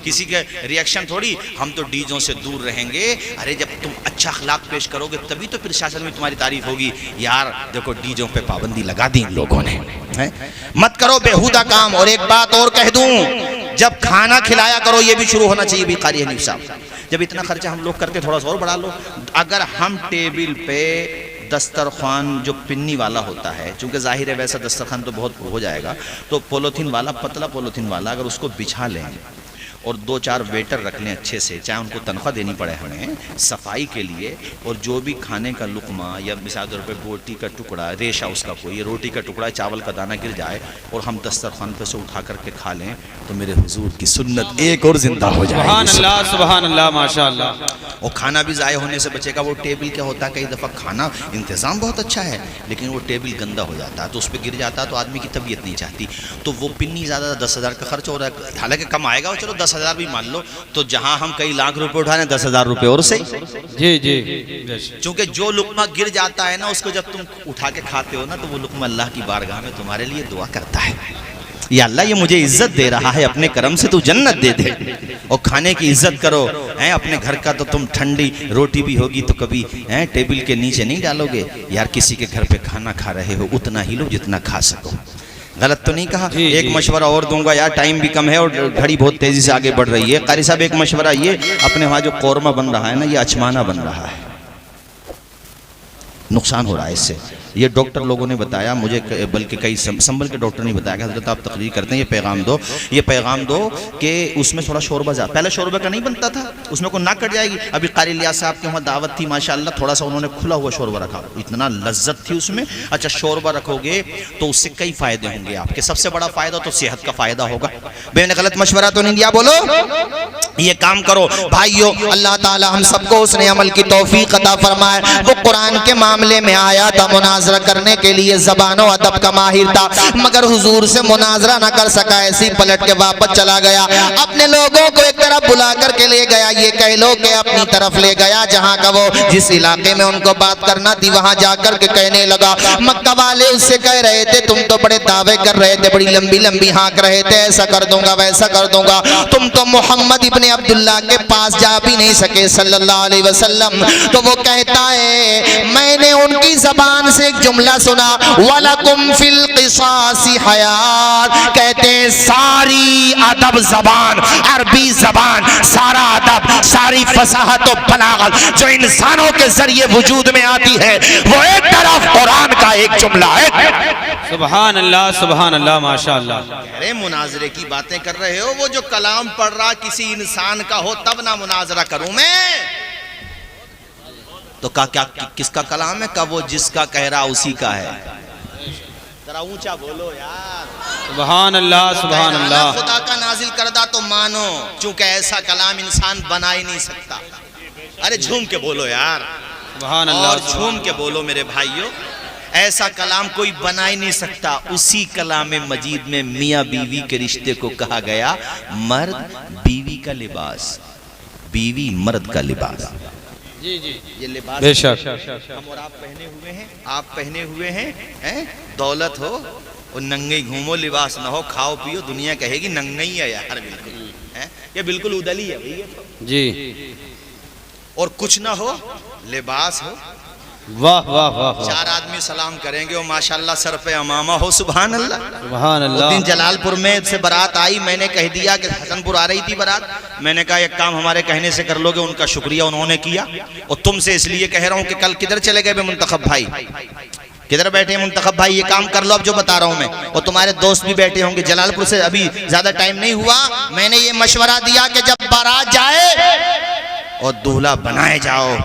किसी के रिएक्शन थोड़ी, हम तो डीजों से दूर रहेंगे। अरे जब तुम अच्छा अखलाक पेश करोगे तभी तो प्रशासन में तुम्हारी तारीफ होगी। यार देखो डीजों पे पाबंदी लगा दी इन लोगों ने, है? मत करो बेहुदा काम। और एक बात और कह दूं, जब खाना खिलाया करो, ये भी शुरू होना चाहिए भी कारी हनीफ साहब। जब इतना खर्चा हम लोग करते, थोड़ा सा और बढ़ा लो। अगर हम टेबल पे दस्तरखान जो पिन्नी वाला होता है, चूंकि जाहिर है वैसा दस्तरखान तो बहुत हो जाएगा, तो पॉलीथीन वाला, पतला पॉलीथीन वाला अगर उसको बिछा लें और 2-4 वेटर रख लें अच्छे से, चाहे उनको तनख्वाह देनी पड़े हमें सफाई के लिए, और जो भी खाने का लुकमा या मिसाल तौर पर बोटी का टुकड़ा, रेशा उसका कोई, रोटी का टुकड़ा, चावल का दाना गिर जाए और हम दस्तरखान पे से उठा करके खा लें, तो मेरे हुजूर की सुन्नत एक और जिंदा हो जाए। सुभान अल्लाह, सुभान अल्लाह, माशाअल्लाह। और खाना भी ज़ाय होने से बचेगा। वो टेबल क्या होता है, कई दफ़ा खाना इंतज़ाम बहुत अच्छा है लेकिन वो टेबल गंदा हो जाता है, तो उस पर गिर जाता है, तो आदमी की तबीयत नहीं चाहती। तो वो पिन्नी ज़्यादा 10,000 का खर्च हो रहा है, हालांकि कम आएगा, चलो 10,000 भी मान लो, तो जहां हम कई लाख रुपए उठा रहे हैं, 10,000 रुपए और सही। जी जी, क्योंकि जो लुकमा गिर जाता है ना, उसको जब तुम उठा के खाते हो ना, तो वो लुकमा अल्लाह की बारगाह में तुम्हारे लिए दुआ करता है, या अल्लाह ये मुझे इज्जत दे रहा है, अपने करम से तू जन्नत दे दे। और खाने की इज्जत करो, हैं अपने घर का, तो तुम ठंडी रोटी भी होगी तो कभी हैं टेबल के नीचे नहीं डालोगे। यार किसी के घर पे खाना खा रहे हो, उतना ही लो जितना खा सको। गलत तो नहीं कहा। एक मशवरा और दूंगा यार, टाइम भी कम है और घड़ी बहुत तेजी से आगे बढ़ रही है। कारी साहब एक मशवरा ये, अपने वहाँ जो कौरमा बन रहा है ना, ये अचमाना बन रहा है, नुकसान हो रहा है इससे। ये डॉक्टर लोगों ने बताया मुझे, बल्कि कई संभल के डॉक्टर ने बताया कि हज़रत आप तकरीर करते हैं, ये पैगाम दो कि उसमें थोड़ा शोरबा ज़्यादा, पहले शोरबा का नहीं बनता था, उसमें को नाक कट जाएगी। अभी कारी लियाज साहब के वहाँ दावत थी माशाअल्लाह, थोड़ा सा उन्होंने खुला हुआ शोरबा रखा, इतना लज्जत थी उसमें। अच्छा शोरबा रखोगे तो उससे कई फ़ायदे होंगे आपके, सबसे बड़ा फ़ायदा तो सेहत का फ़ायदा होगा। मैंने गलत मशवरा तो नहीं दिया, बोलो ये काम करो भाइयों। अल्लाह ताला हम सबको उसने अमल की तौफीक अता फरमाए। वो कुरान के मामले में आया था, मुनाजरा करने के लिए ज़बान और अदब का माहिर था, मगर हुजूर से मुनाजरा ना कर सका, ऐसे ही पलट के वापस चला गया। अपने लोगों को एक तरफ बुला करके ले गया, ये कह लो कि अपनी तरफ ले गया, जहाँ का वो जिस इलाके में उनको बात करना थी वहाँ जाकर के कहने लगा। मक्का वाले उससे कह रहे थे, तुम तो बड़े दावे कर रहे थे, बड़ी लंबी लंबी हाँक रहे थे, ऐसा कर दूंगा वैसा कर दूंगा, तुम तो मोहम्मद इब्ने अब्दुल्लाह के पास जा भी नहीं सके सल्लल्लाहु अलैहि वसल्लम। तो वो कहता है, मैंने उनकी जबान से एक जुमला सुना, वलकुम फिल क़िसासी हयात, कहते सारी अदब जबान, अरबी जबान, सारा अदब, सारी फसाहत और बलागत जो इंसानों के जरिए वजूद में आती है, वो एक तरफ कुरान का एक जुमला है। सुभान अल्लाह, सुभान अल्लाह, माशाअल्लाह। अरे मुनाजरे की बातें कर रहे हो, वो जो कलाम पढ़ रहा किसी इंसान का हो तब ना मुनाजरा करूं मैं, तो क्या किसका कलाम है, का वो जिसका कह रहा उसी का है। जरा ऊंचा बोलो यार। सुभान अल्लाह, सुभान अल्लाह। खुदा का नाजिल करदा तो मानो, चूंकि ऐसा कलाम इंसान बना ही नहीं सकता। अरे झूम के बोलो यार, सुभान अल्लाह, और झूम के बोलो मेरे भाइयों, ऐसा कलाम कोई बना ही नहीं सकता। उसी कलाम मजीद में मियाँ बीवी के रिश्ते को कहा गया मर्द बीवी का लिबास, बीवी मर्द का लिबास। जी जी, ये लिबास बेशक हम और आप पहने हुए हैं, आप पहने हुए हैं, दौलत हो और नंगे घूमो, लिबास ना हो, खाओ पियो, दुनिया कहेगी नंगा ही है यार, बिल्कुल है, ये बिल्कुल उदली है भैया जी। और कुछ ना हो, लिबास हो, वाह वाह वाह वाह। 4 आदमी सलाम करेंगे और माशाल्लाह सर पे अमामा हो, सुभान अल्लाह। सुभान उस अल्लाह। दिन जलालपुर में से बारात आई, मैंने कह दिया कि हसनपुर आ रही थी बारात, मैंने कहा एक काम हमारे कहने से कर लोगे, उनका शुक्रिया उन्होंने किया। और तुमसे इसलिए कह रहा हूँ कि कल किधर चले गए मुंतखब भाई, किधर बैठे हैं मुंतखब भाई, ये काम कर लो अब जो बता रहा हूँ मैं। और तुम्हारे दोस्त भी बैठे होंगे जलालपुर से, अभी ज्यादा टाइम नहीं हुआ, मैंने ये मशवरा दिया कि जब बारात जाए और दूल्हा बनाए जाओ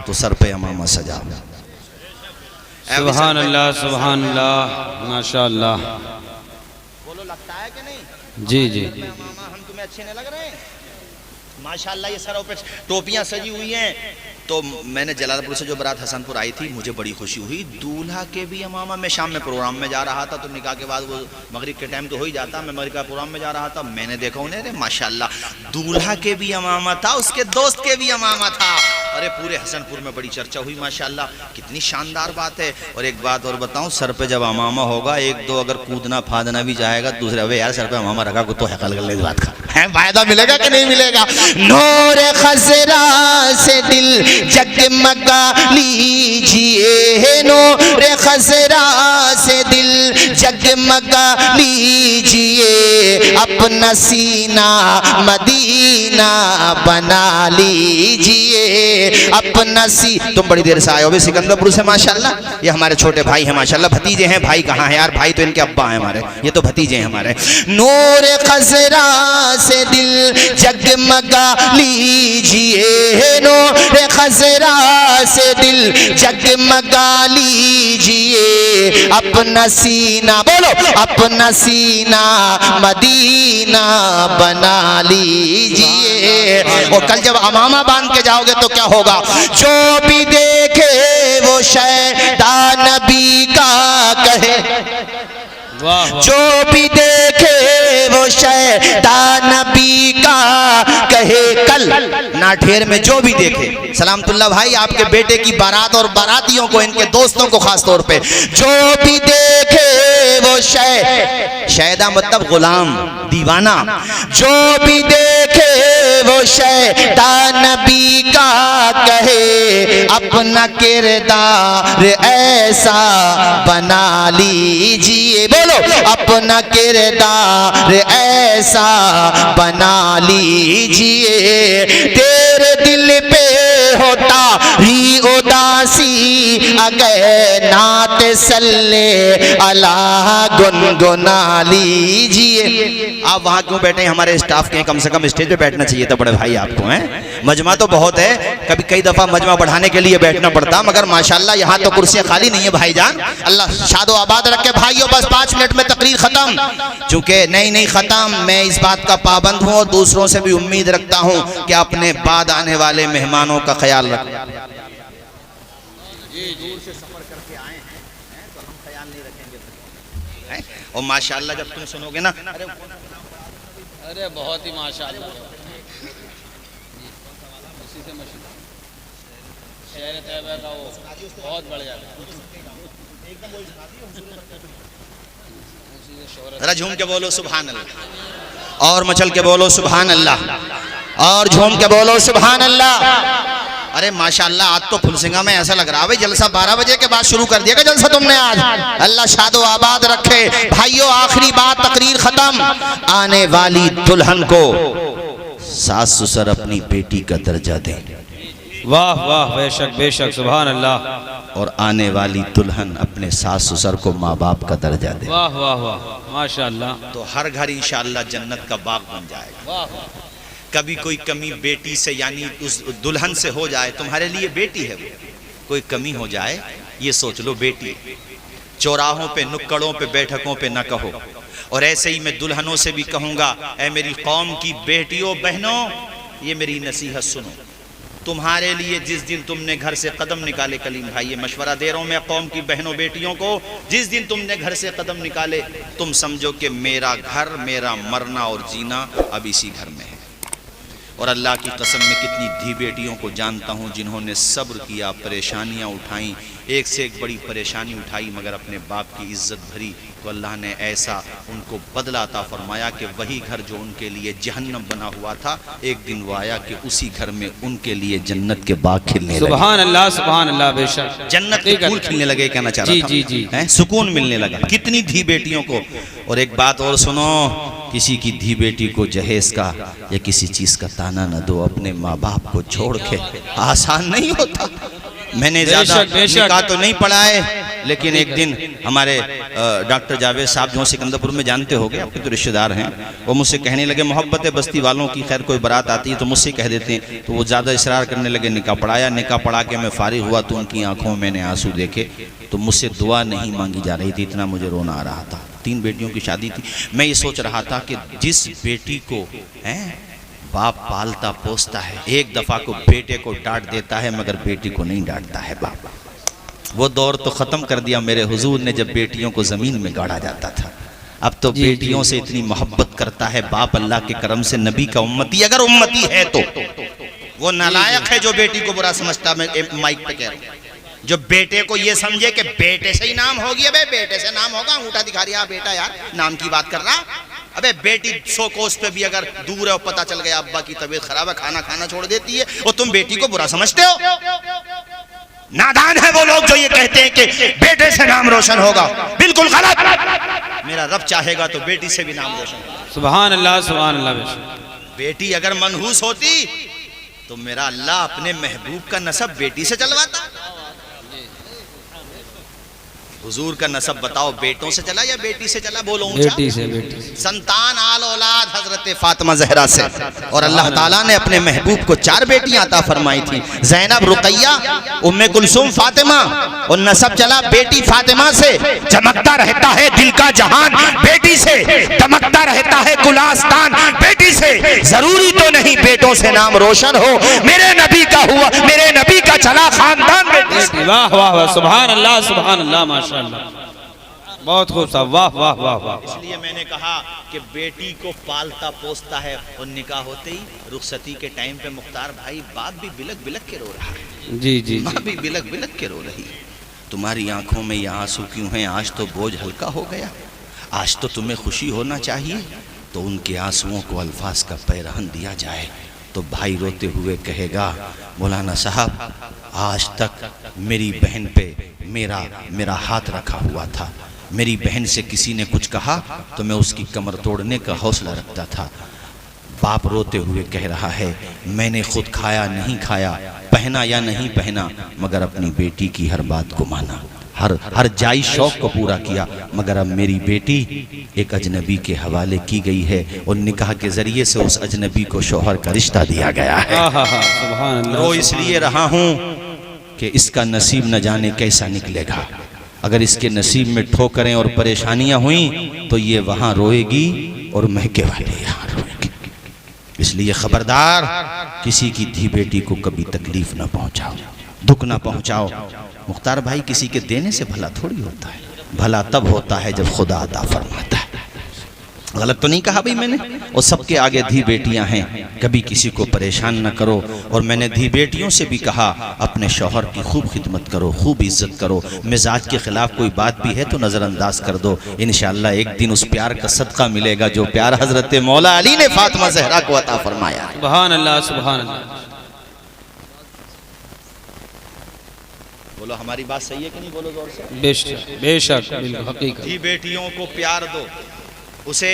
तो सर पे अमामा सजाओ। सुभान अल्लाह सुभान अल्लाह माशाअल्लाह। बोलो लगता है कि नहीं? जी जी। अमामा हम तुम्हें अच्छे नहीं लग रहे हैं? माशाल्लाह ये सरों पे टोपियां सजी हुई हैं। तो मैंने जलालपुर से जो बारात हसनपुर आई थी, मुझे बड़ी खुशी हुई। दूल्हा के भी अमामा, मैं शाम में प्रोग्राम में जा रहा था, तो निकाह के बाद वो मगरिब के टाइम तो हो ही जाता, मैं मगरिब का प्रोग्राम में जा रहा था, मैंने देखा उन्हें, अरे माशाल्लाह दूल्हा के भी अमामा था, उसके दोस्त के भी अमामा था। अरे पूरे हसनपुर में बड़ी चर्चा हुई, माशाल्लाह कितनी शानदार बात है। और एक बात और बताऊं, सर पे जब अमामा होगा, एक दो अगर कूदना फादना भी जाएगा, दूसरे अबे यार सर पे अमामा रखा को तो हकल कर ले, बात का है, फायदा मिलेगा कि नहीं मिलेगा? नूर खसरा से दिल जगमगा लीजिए, नूर खसरा से दिल जगमगा लीजिए, अपना सीना मदीना बना लीजिए, अपना तुम बड़ी देर से आए हो भी सिकंदरपुर से माशाल्लाह, ये हमारे छोटे भाई हैं माशाल्लाह, भतीजे हैं। भाई कहाँ है यार? भाई तो इनके अब्बा हैं हमारे, ये तो भतीजे हैं हमारे। नूर खसरा से दिल जगमगा लीजिए, नूर खसरा से दिल जगमगा लीजिए, अपना सीना, बोलो अपना सीना मदीना बना लीजिए। और कल जब अमामा बांध के जाओगे तो क्या होगा? जो भी देखे वो शैतान नबी का कहे, वाह वाह। जो भी देखे वो शैतान नबी का कहे। कल नाठेर में जो भी देखे, सलामतुल्लाह भाई आपके बेटे की बारात और बारातियों को, इनके दोस्तों को खास तौर पे, जो भी देखे वो शैदा मतलब गुलाम दीवाना, जो भी देखे वो शैतान नबी का कहे, अपना किरदार ऐसा बना लीजिए, बोलो अपना किरदार ऐसा बना लीजिए। तेरे दिल पे होता ही उदासी, अगर नात सल्ले अल्लाह गुनगुना लीजिए। आप वहाँ क्यों बैठे हैं? हमारे स्टाफ के कम से कम स्टेज पे बैठना चाहिए था बड़े भाई आपको, हैं? मजमा तो बहुत है, कभी कई दफा मजमा बढ़ाने के लिए बैठना पड़ता, मगर माशाल्लाह यहाँ तो कुर्सियाँ खाली नहीं है भाईजान। अल्लाह शादो आबाद रखे भाइयों। बस 5 मिनट में तकरीर खत्म, चूंकि नहीं खत्म। मैं इस बात का पाबंद हूँ और दूसरों से भी उम्मीद रखता हूँ कि अपने बाद आने वाले मेहमानों का ख्याल रखें। दूर से सफर करके आए हैं तो हम ख्याल नहीं रखेंगे। और माशाल्लाह जब तुम सुनोगे ना, अरे बहुत ही माशाअल्लाह, शहर तैयबा का वो बहुत बढ़ जाता है। जरा झूम के बोलो सुभान अल्लाह, और मचल के बोलो सुभान अल्लाह, और झूम के बोलो सुभान अल्लाह। अरे माशाल्लाह आज तो फुलसिंगा में ऐसा लग रहा है भाई जलसा 12 बजे के बाद शुरू कर दिया जलसा तुमने आज। अल्लाह शादो आबाद रखे भाइयों। आखिरी बात, तकरीर खत्म। आने वाली दुल्हन को सास ससुर अपनी बेटी का दर्जा दें। वाह वाह, बेशक बेशक, सुभान अल्लाह। और आने वाली दुल्हन अपने सास ससुर को माँ बाप का दर्जा दे। वाह वाह वाह, माशाअल्लाह। तो हर घर इंशाअल्लाह जन्नत का बाग बन जाएगा। वाह वाह। कभी कोई कमी बेटी से यानी उस दुल्हन से हो जाए, तुम्हारे लिए बेटी है वो, कोई कमी हो जाए ये सोच लो बेटी। चौराहों पे, नुक्कड़ों पे, बैठकों पे न कहो। और ऐसे ही मैं दुल्हनों से भी कहूँगा, ऐ मेरी कौम की बेटियों बहनों, ये मेरी नसीहत सुनो। तुम्हारे लिए जिस दिन तुमने घर से कदम निकाले, कलीम भाई ये मशवरा दे रहा हूँ मैं कौम की बहनों बेटियों को, जिस दिन तुमने घर से कदम निकाले तुम समझो कि मेरा घर, मेरा मरना और जीना अब इसी घर में है। और अल्लाह की कसम में कितनी धी बेटियों को जानता हूँ जिन्होंने सब्र किया, परेशानियाँ उठाई, एक से एक बड़ी परेशानी उठाई, मगर अपने बाप की इज्जत भरी तो अल्लाह ने ऐसा उनको बदला अता फरमाया कि वही घर जो उनके लिए जहन्नम बना हुआ था, एक दिन वो आया कि उसी घर में उनके लिए जन्नत के बाग खिलने लगे। सुभान अल्लाह बेशक जन्नत के फूल खिलने लगे, कहना चाह रहा था। जी हैं, सुकून मिलने लगा कितनी धी बेटियों को। और एक बात और सुनो, किसी की धी बेटी को जहेज का या किसी चीज का ताना न दो, अपने माँ बाप को छोड़ के। आसान नहीं होता। मैंने ज्यादा निकाह तो नहीं पढ़ा है, लेकिन एक दिन हमारे डॉक्टर जावेद साहब जो सिकंदरपुर में जानते होंगे, आपके तो रिश्तेदार हैं, वो मुझसे कहने लगे, मोहब्बत बस्ती वालों की खैर कोई बारात आती है तो मुझसे कह देते हैं, तो वो ज़्यादा इसरार करने लगे। निकाह पढ़ाया, निकाह पढ़ा के मैं फारिग हुआ तो उनकी आंखों में मैंने आंसू देखे, तो मुझसे दुआ नहीं मांगी जा रही थी, इतना मुझे रोना आ रहा था। 3 बेटियों की शादी थी। मैं ये सोच रहा था कि जिस बेटी को हैं बाप पालता पोसता है, एक दफ़ा को बेटे को डांट देता है मगर बेटी को नहीं डांटता है बाप। वो दौर तो ख़त्म कर दिया मेरे हुजूर ने जब बेटियों को ज़मीन में गाड़ा जाता था। अब तो बेटियों से इतनी मोहब्बत करता है बाप, अल्लाह के करम से नबी का उम्मती, अगर उम्मती है तो। वो नालायक है जो बेटी को बुरा समझता। मैं माइक पे कह रहा हूँ, जो बेटे को ये समझे कि बेटे से ही नाम हो गया, बेटे से नाम होगा, अंगूठा दिखा रहा बेटा, यार नाम की बात कर रहा। अबे बेटी 100 कोस पे भी अगर दूर है और पता चल गया अब्बा की तबीयत खराब है, खाना खाना छोड़ देती है, और तुम बेटी को बुरा समझते हो। नादान है वो लोग जो ये कहते हैं कि बेटे से नाम रोशन होगा। बिल्कुल गलत। मेरा रब चाहेगा तो बेटी से भी नाम रोशन होगा। सुभान अल्लाह। बेटी अगर मनहूस होती तो मेरा अल्लाह अपने महबूब का नसब बेटी से चलवाता। हुजूर का नसब बताओ, बेटों से चला या बेटी से चला? बोलो ऊंचा। बेटी से। संतान आल औलाद हजरत फातिमा जहरा से। और अल्लाह ताला ने अपने महबूब को 4 बेटियां अता फरमाई थी, ज़ैनब, रुकैया, उम्मे कुलसूम, फातिमा। और नसब चला बेटी फातिमा से। चमकता रहता है दिल का जहान बेटी से, चमकता रहता है गुलास्तान बेटी से। जरूरी तो नहीं बेटों से नाम रोशन हो, मेरे नबी का हुआ, मेरे नबी का चला खानदान बेटी से। वाह वाह वाह, सुभान अल्लाह माशाअल्लाह, बहुत खूब साहब, वाह वाह वाह वाह। इसलिए मैंने कहा कि बेटी को पालता पोसता है। और निकाह होते ही रुखसती के टाइम पे मुख्तार भाई, बाप भी बिलक बिलक के रो रहा है, जी, माँ भी बिलक बिलक के रो रही है। तुम्हारी आंखों में ये आंसू क्यों हैं? आज तो बोझ हल्का हो गया, आज तो तुम्हें खुशी होना चाहिए। तो उनके आंसुओं को अल्फाज का पैरहन दिया जाए तो भाई रोते हुए कहेगा, मौलाना साहब आज तक मेरी बहन पे मेरा हाथ रखा हुआ था, मेरी बहन से किसी ने कुछ कहा तो मैं उसकी कमर तोड़ने का हौसला रखता था। बाप रोते हुए कह रहा है, मैंने खुद खाया नहीं खाया, पहना या नहीं पहना, मगर अपनी बेटी की हर बात को माना, हर जायज शौक को पूरा किया, मगर अब मेरी बेटी एक अजनबी के हवाले की गई है और निकाह के जरिए से उस अजनबी को शौहर का रिश्ता दिया गया है। रो इसलिए रहा हूँ कि इसका नसीब न जाने कैसा निकलेगा। अगर इसके नसीब में ठोकरें और परेशानियां हुई तो ये वहां रोएगी और महके वाले यहाँ रोएंगे। इसलिए खबरदार, किसी की धी बेटी को कभी तकलीफ ना पहुंचाओ, दुख ना पहुंचाओ। मुख्तार भाई, किसी के देने से भला थोड़ी होता है, भला तब होता है जब खुदा अता फरमाता है। गलत तो नहीं कहा भाई मैंने? और सबके आगे धी बेटियां हैं, कभी किसी को परेशान न करो। और मैंने धी बेटियों से भी कहा, अपने शौहर की खूब खिदमत करो, खूब इज्जत करो। मिजाज के खिलाफ कोई बात भी है तो नज़रअंदाज कर दो, इंशाअल्लाह एक दिन उस प्यार का सदका मिलेगा जो प्यार हजरत मौला अली ने फातिमा ज़हरा को अता फरमाया। सुभान अल्लाह, सुभान अल्लाह। बोलो हमारी बात सही है कि नहीं? बोलो जोर से। बेशक बेशक, हकीकत। धी बेटियों को प्यार दो, उसे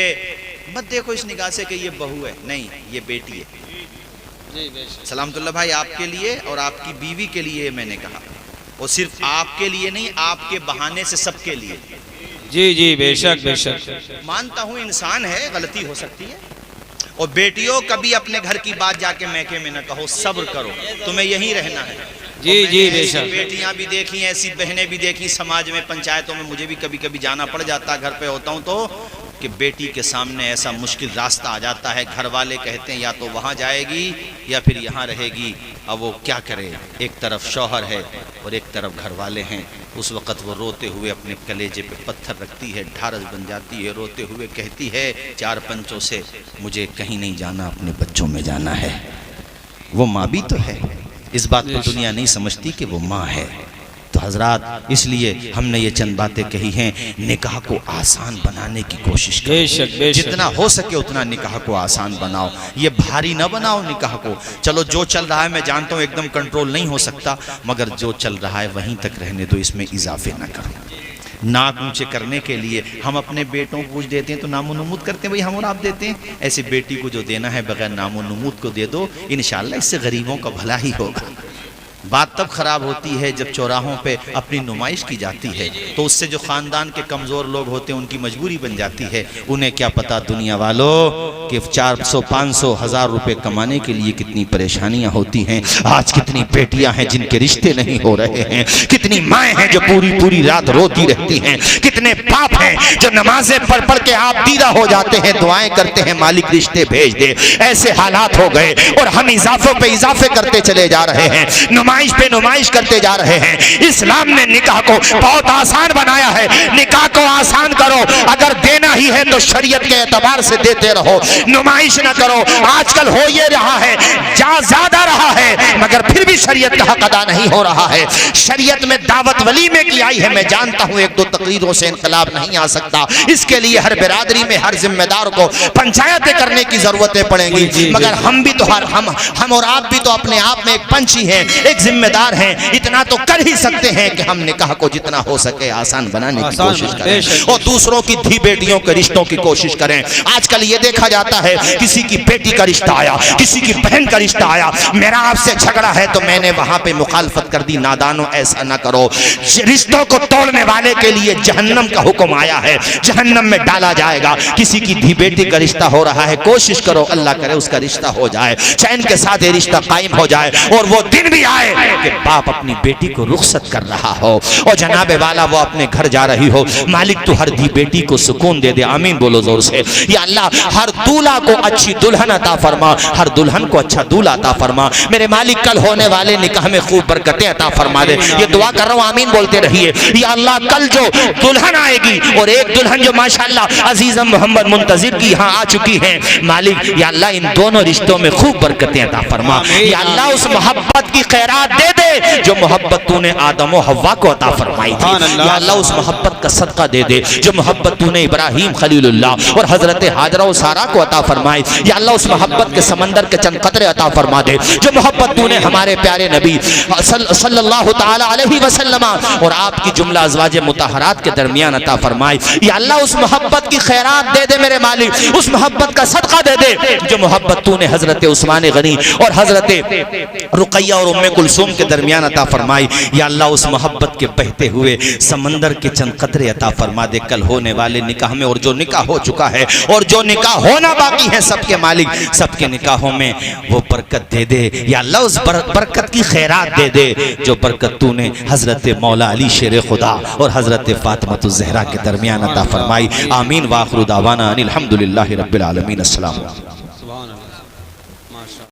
मत देखो इस निगाह से कि ये बहू है, नहीं, ये बेटी है। सलामतुल्लाह भाई, आपके लिए और आपकी बीवी के लिए मैंने कहा, और सिर्फ आपके लिए नहीं, आपके बहाने से सबके लिए। जी बेशक बेशक। मानता हूँ इंसान है, गलती हो सकती है। और बेटियों, कभी अपने घर की बात जाके मैके में न कहो, सब्र करो, तुम्हें यहीं रहना है। जी बेशक। बेटियां भी देखी, ऐसी बहनें भी देखी समाज में, पंचायतों में मुझे भी कभी कभी जाना पड़ जाता, घर पे होता हूँ तो कि बेटी के सामने ऐसा मुश्किल रास्ता आ जाता है, घर वाले कहते हैं या तो वहाँ जाएगी या फिर यहाँ रहेगी। अब वो क्या करे, एक तरफ शौहर है और एक तरफ घर वाले हैं। उस वक़्त वो रोते हुए अपने कलेजे पे पत्थर रखती है, ढारस बन जाती है, रोते हुए कहती है चार पंचों से, मुझे कहीं नहीं जाना, अपने बच्चों में जाना है। वो माँ भी तो है, इस बात को दुनिया नहीं समझती कि वो माँ है। तो हजरात, इसलिए हमने ये चंद बातें कही हैं, निकाह को आसान बनाने की कोशिश करो। बेशक बेशक, जितना हो सके उतना निकाह को आसान बनाओ, ये भारी ना बनाओ निकाह को। चलो जो चल रहा है मैं जानता हूँ एकदम कंट्रोल नहीं हो सकता, मगर जो चल रहा है वहीं तक रहने दो, इसमें इजाफे ना करो। नाक ऊंचे करने के लिए हम अपने बेटों को कुछ देते हैं तो नामो नमूद करते हैं, भाई हम और आप देते हैं। ऐसे बेटी को जो देना है बगैर नामो नमूद को दे दो, इंशाल्लाह इससे गरीबों का भला ही होगा। बात तब खराब होती है जब चौराहों पे अपनी नुमाइश की जाती है, तो उससे जो ख़ानदान के कमज़ोर लोग होते हैं उनकी मजबूरी बन जाती है। उन्हें क्या पता दुनिया वालों कि 400, 500, 1000 रुपये कमाने के लिए कितनी परेशानियां होती हैं। आज कितनी बेटियां हैं जिनके रिश्ते नहीं हो रहे हैं, कितनी माएँ हैं जो पूरी पूरी रात रोती रहती हैं, कितने बाप हैं जो नमाजें पढ़ पढ़ के आप दीदा हो जाते हैं, दुआएं करते हैं मालिक रिश्ते भेज दे। ऐसे हालात हो गए और हम इजाफों पे इजाफे करते चले जा रहे हैं, नुमाइश पे नुमाइश करते जा रहे हैं। इस्लाम ने निकाह को बहुत आसान बनाया है, निकाह को आसान करो। अगर देना ही है तो शरीयत के एतबार से देते रहो, नुमाइश ना करो। आजकल हो ये रहा है, ज्यादा रहा है, मगर फिर भी शरीयत का हक अदा नहीं हो रहा है। शरीयत में दावत वलीमे की आई है, मैं जानता हूं एक दो तकरीरों से इंकलाब नहीं आ सकता। इसके लिए हर बिरादरी में हर जिम्मेदार को पंचायतें करने की जरूरतें पड़ेंगी, मगर हम भी तो हम और आप भी तो अपने आप में एक पंछी हैं, एक जिम्मेदार हैं। इतना तो कर ही सकते हैं कि हम निकाह को जितना हो सके आसान बनाने की कोशिश करें और दूसरों की धी बेटियों के रिश्तों की कोशिश करें। आजकल ये देखा जाता है, किसी की बेटी का रिश्ता आया, किसी की बहन का रिश्ता आया, मेरा आपसे झगड़ा है तो मैंने वहां पे मुखालफत कर दी। नादानो, ऐसा ना करो। रिश्तों को तोड़ने वाले के लिए जहन्नम का हुक्म आया है, जहन्नम में डाला जाएगा। किसी की धी बेटी का रिश्ता हो रहा है, कोशिश करो अल्लाह करे उसका रिश्ता हो जाए, चैन के साथ ये रिश्ता कायम हो जाए और वो दिन भी आए कि बाप अपनी बेटी को रुखसत कर रहा हो और जनाबे वाला वो अपने घर जा रही हो। मालिक तू हर धी बेटी को सुकून दे दे, आमीन बोलो जोर से। या अल्लाह हर दूल्हा को अच्छी दुल्हन अता फरमा, हर दुल्हन को अच्छा दूल्हा अता फरमा। मेरे मालिक कल होने वाले निकाह में खूब बरकतें अता फरमा दे। ये दुआ कर रहा हूँ, आमीन बोलते रहिए। या अल्लाह कल जो दुल्हन आएगी और एक दुल्हन जो माशाअल्लाह अजीज़म मोहम्मद मुंतजिर की यहाँ आ चुकी है, मालिक या अल्लाह इन दोनों रिश्तों में खूब बरकतें अता फरमा। या अल्लाह उस मोहब्बत की खैरात दे दे जो मोहब्बत तूने आदम और हव्वा को अता फरमाई थी। या अल्लाह उस मोहब्बत का सदका दे दे जो मोहब्बत तूने इब्राहीम खलीलुल्लाह और हजरत हाजरा और सारा को अता फरमाई। या अल्लाह उस मोहब्बत के समंदर के चंद कतरे अता फरमा दे जो मोहब्बत तूने हमारे प्यारे नबी सल्लल्लाहु ताला अलैहि वसल्लम और आपकी जुमला अज़वाज मुतहरात के दरमियान अता फरमाई। या अल्लाह उस मोहब्बत की खैरात दे दे मेरे मालिक, उस मोहब्बत का सदका दे दे जो मोहब्बत तूने हजरत उस्मान गनी और हजरत रुकैया और उम्मे कुलसूम के दरमियान अता फरमाई। या अल्लाह उस मोहब्बत के बहते हुए समंदर के चंद कतरे अता फरमा दे कल होने वाले निकाह में, और जो निकाह हो चुका है और जो निकाह होना बाकी है, सबके मालिक सबके निकाहों में वो बरकत दे दे। या अल्लाह उस बरकत की खैरात दे दे जो बरकत तूने हजरत मौला अली शेर खुदा और हजरत फातिमातुज़ ज़हरा के दरमियान अता फरमाई। आमीन व आखिरु दावाना अनिल हम्दुलिल्लाहि रब्बिल आलमीन। अस्सलाम।